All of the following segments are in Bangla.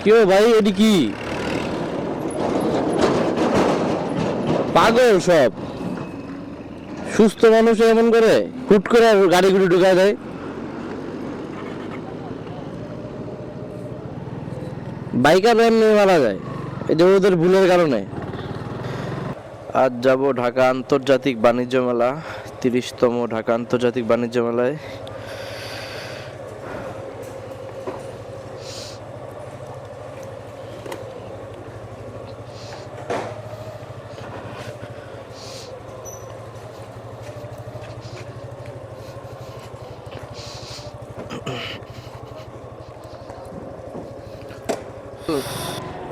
কেউ ভাই এটি কি পাগল সব? সুস্থ মানুষ এমন করে হুট করে গাড়ি গুড়ি ঢুকায় দেয়। বাইকার এমনি মারা যায়, এটা ওদের ভুলের কারণে। আজ যাব ঢাকা আন্তর্জাতিক বাণিজ্য মেলা, 30তম ঢাকা আন্তর্জাতিক বাণিজ্য মেলায়।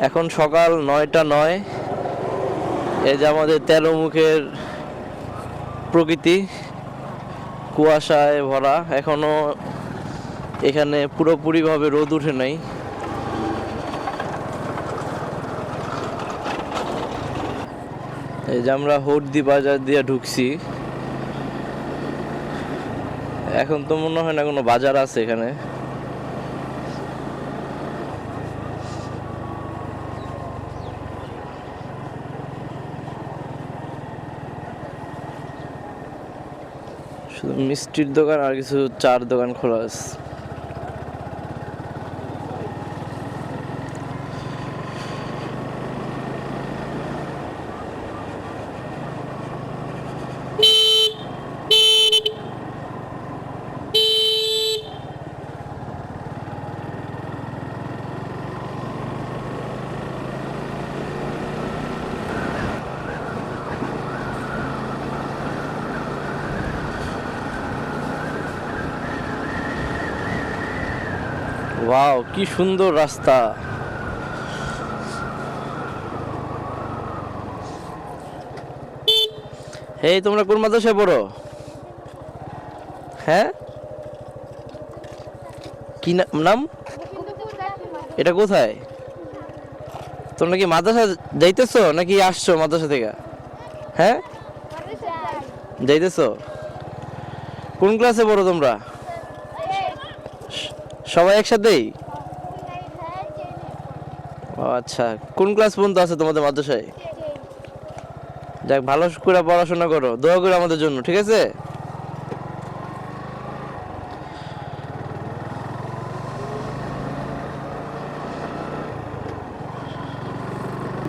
এখন সকাল 9টা 9। এই যে আমাদের 13 মুখের প্রকৃতি কুয়াশায় ভরা, এখনো এখানে পুরোপুরিভাবে রোদ উঠে নাই। এই যে আমরা হরদি বাজার দিয়ে ঢুকছি, এখন তো মনে হয় না কোনো বাজার আছে এখানে। শুধু মিষ্টির দোকান আর কিছু চার দোকান খোলা আছে। ওয়াও, কি সুন্দর রাস্তা! এই তোমরা কোন মাদ্রাসায় পড়ো? হ্যাঁ, কি নাম? এটা কোথায়? তোমরা কি মাদ্রাসা যাইতেছো নাকি আসছো মাদ্রাসা থেকে? হ্যাঁ, যাইতেছো। কোন ক্লাসে পড়ো তোমরা? সবাই একসাথেই? ও আচ্ছা, কোন ক্লাস পর্যন্ত আছে তোমাদের মাদ্রাসায়? যাক, ভালো করে পড়াশোনা করো, দোয়া করো আমাদের জন্য, ঠিক আছে?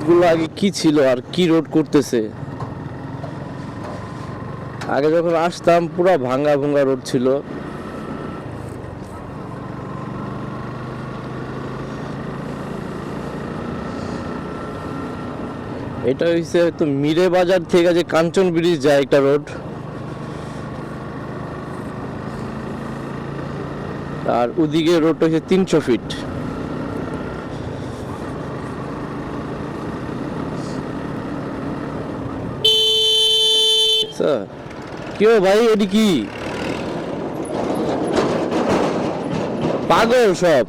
গুলো আগে কি ছিল আর কি রোড করতেছে? আগে যখন আসতাম পুরো ভাঙ্গা ভাঙ্গা রোড ছিল। এটা হইছে তো মিরে বাজার থেকে যে কাঞ্চন ব্রিজ যায় একটা রোড, আর ওদিকে রোড হচ্ছে 300 ফিট। কেউ ভাই এটি কি পাগল সব?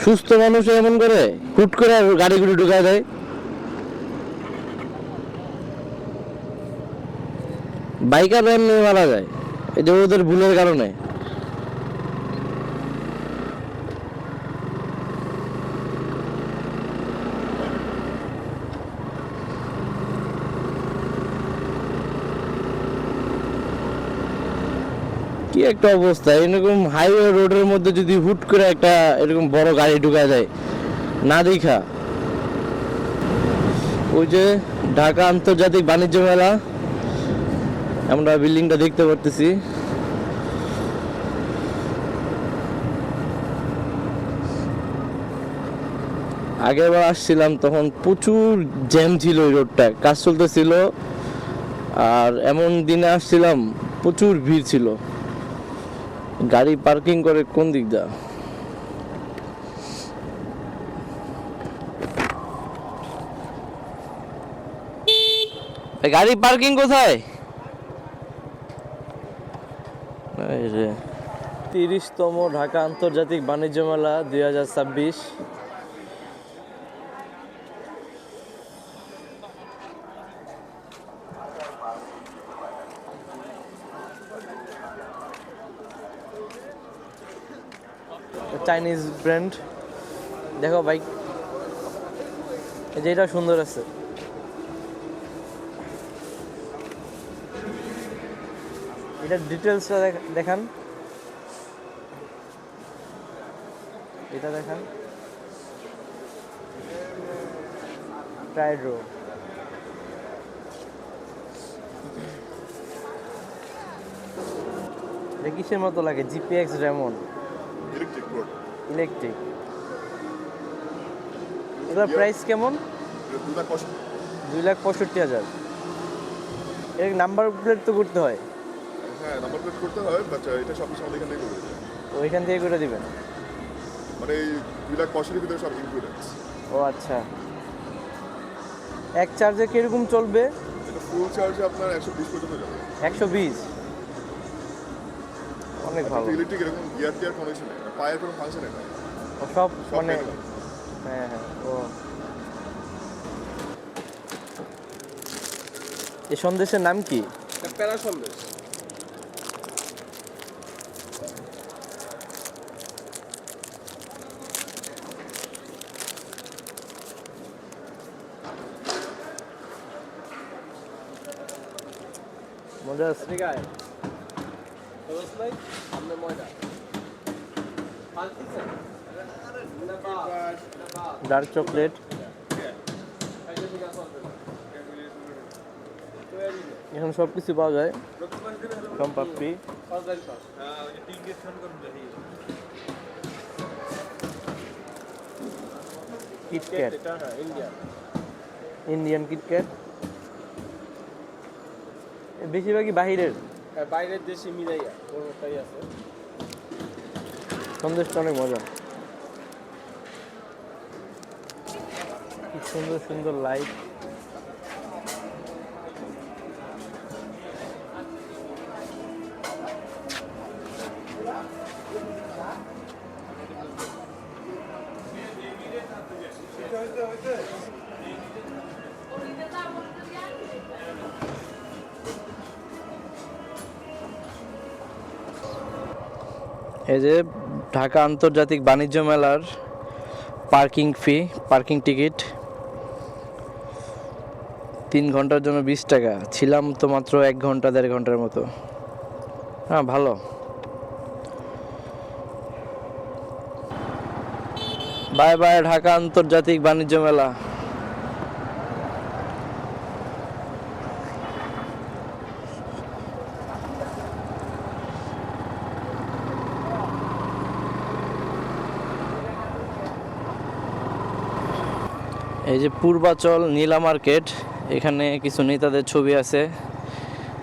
সুস্থ মানুষ এমন করে হুট করে গাড়ি গুড়ি ঢুকায় দেয়। বাইকার এমনি মারা যায়, এটা ওদের ভুলের কারণে। কি একটা অবস্থা! এরকম হাইওয়ে রোডের মধ্যে যদি হুট করে একটা এরকম বড় গাড়ি ঢুকা যায় না দেখা। ওই যে ঢাকা আন্তর্জাতিক বাণিজ্য মেলা, আমরা বিল্ডিংটা দেখতে পারতেছি। আগেরবার আসছিলাম তখন প্রচুর জ্যাম ছিল, ওই রোডটা কাজ চলতেছিল। আর এমন দিনে আসছিলাম প্রচুর ভিড় ছিল। গাড়ি পার্কিং করে কোন দিক দা? গাড়ি পার্কিং কোথায়? 30তম ঢাকা আন্তর্জাতিক বাণিজ্য মেলা 2026। Chinese brand. দেখো বাইক, এই যে এটা সুন্দর আছে। এটার ডিটেলসটা দেখান, এটা দেখান। ট্রাইড্রো, এটা কিসের মতো লাগে? GPX Raymond electric. এটার প্রাইস কেমন? 2,65,000। এর নাম্বার প্লেট তো করতে হয়? হ্যাঁ, নাম্বার প্লেট করতে হয়, বাট এটা সব কিছু আমাদের এখান থেকে করে দেবে। ওইখান থেকে করে দিবেন? মানে এই 2,65,000 ভিতরে সব ইনক্লুডেড। ও আচ্ছা। এক চার্জে কিরকম চলবে? এটা ফুল চার্জে আপনার 120 পর্যন্ত যাবে। 120? অনেক ভালো। ইলেকট্রিক এরকম গিয়ার টিয়ার কোনো কিছু নেই, পায়ের কোনো ফাংশন নেই। সব মানে হ্যাঁ হ্যাঁ। ও, এই সন্দেশের নাম কি? প্যারা সন্দেশ। মজা আছে। ডার্ক চকলেট, এখন সব কিছু পাওয়া যায়। Sonpapdi, KitKat, Indian KitKat. বেশিরভাগই বাহিরের, বাইরের দেশে মিলাইয়া কোনোটাই আছে। সন্দেশটা অনেক মজা। কি সুন্দর সুন্দর লাইট। এই যে ঢাকা আন্তর্জাতিক বাণিজ্য মেলার পার্কিং ফি, পার্কিং টিকিট 3 ঘন্টার জন্য 20 টাকা। ছিলাম তো মাত্র 1 ঘন্টা 1.5 ঘন্টার মতো। হ্যাঁ ভালো। বাই বাই ঢাকা আন্তর্জাতিক বাণিজ্য মেলা। এই যে পূর্বাচল নীলা মার্কেট, এখানে কিছু নেতাদের ছবি আছে।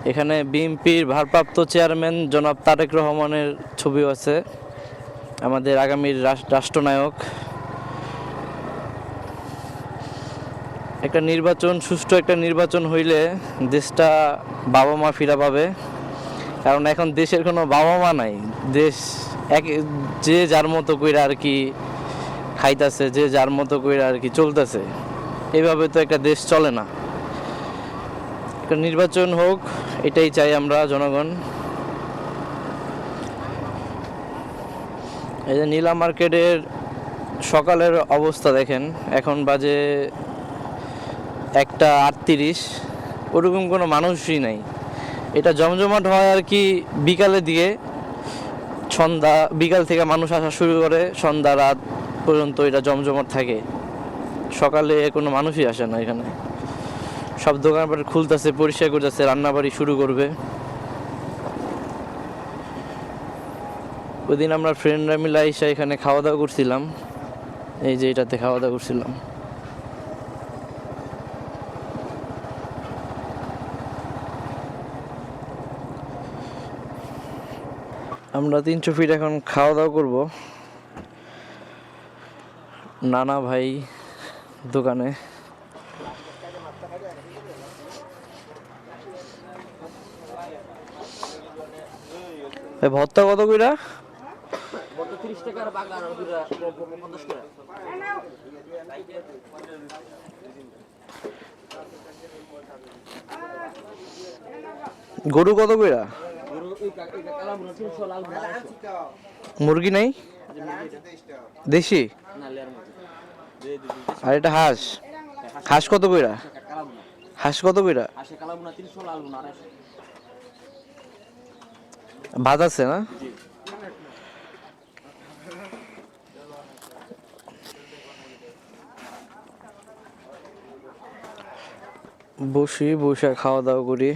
এখানে বিএনপির ভারপ্রাপ্ত চেয়ারম্যান জনাব তারেক রহমানের ছবিও আছে, আমাদের আগামীর রাষ্ট্রনায়ক। একটা নির্বাচন, সুষ্ঠু একটা নির্বাচন হইলে দেশটা বাবা মা ফিরা পাবে। কারণ এখন দেশের কোনো বাবা মা নাই। দেশ এক, যে যার মতো কইরা আর কি খাইতেছে, যে যার মতো কইরা আর কি চলতেছে। এইভাবে তো একটা দেশ চলে না। একটা নির্বাচন হোক, এটাই চাই আমরা জনগণ। এই যে নীলা মার্কেটের সকালের অবস্থা দেখেন, এখন বাজে 1:38। ওরকম কোনো মানুষই নাই। এটা জমজমাট হয় আর কি বিকালে দিয়ে, সন্ধ্যা বিকাল থেকে মানুষ আসা শুরু করে, সন্ধ্যা রাত পর্যন্ত এটা জমজমাট থাকে। সকালে কোনো মানুষই আসে না এখানে। সব দোকানপাট খুলতেছে, পরিষ্কার করতেছে, রান্নাবাড়ি শুরু করবে। ওই দিন আমরা ফ্রেন্ডরা মিলে এসে এখানে খাওয়া দাওয়া করছিলাম। এই যে এটাতে খাওয়া দাওয়া করছিলাম। আমরা 300 ফিট এখন খাওয়া দাওয়া করব নানা ভাই দোকানে। ভর্তা কত কইরা? 30 টাকা আর বাগান 50 টাকা। গরু কত কইরা? মুরগি নাই? যে মুরগি এটা দেশি না লেয়ার মধ্যে আর এটা হাঁস হাঁস কত কইরা কালাবো না হাঁস কত কইরা আসে কালাবো না 300 লালবো না 250 ভাত আছে না জি বসি বসে খাওয়া দাওয়া করি